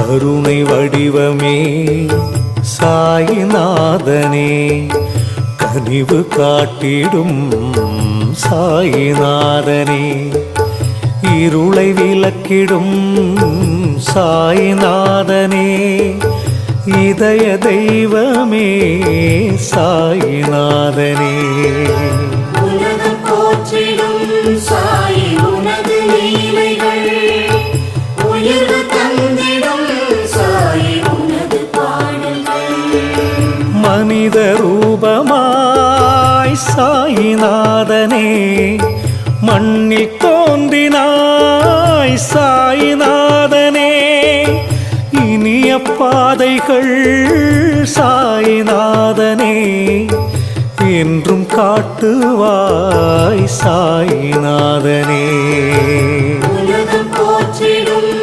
கருணை வடிவமே சாயிநாதனே, கனிவு காட்டிடும் சாயிநாதனே, இருளை விலக்கிடும் சாயிநாதனே, இதய தெய்வமே சாயிநாதனே. உலகம் போற்றிடும் சாயி உனது லீலைகள், உயர்வு தந்திடும் சாயி உனது பாடல்கள். மனித ரூபமாய் சாயிநாதனே, மண்ணில் தோன்றினாய் சாயிநாதனே, இனிய பாதைகள் சாயிநாதனே, என்றும் காட்டுவாய் சாயிநாதனே. உலகம் போற்றிடும்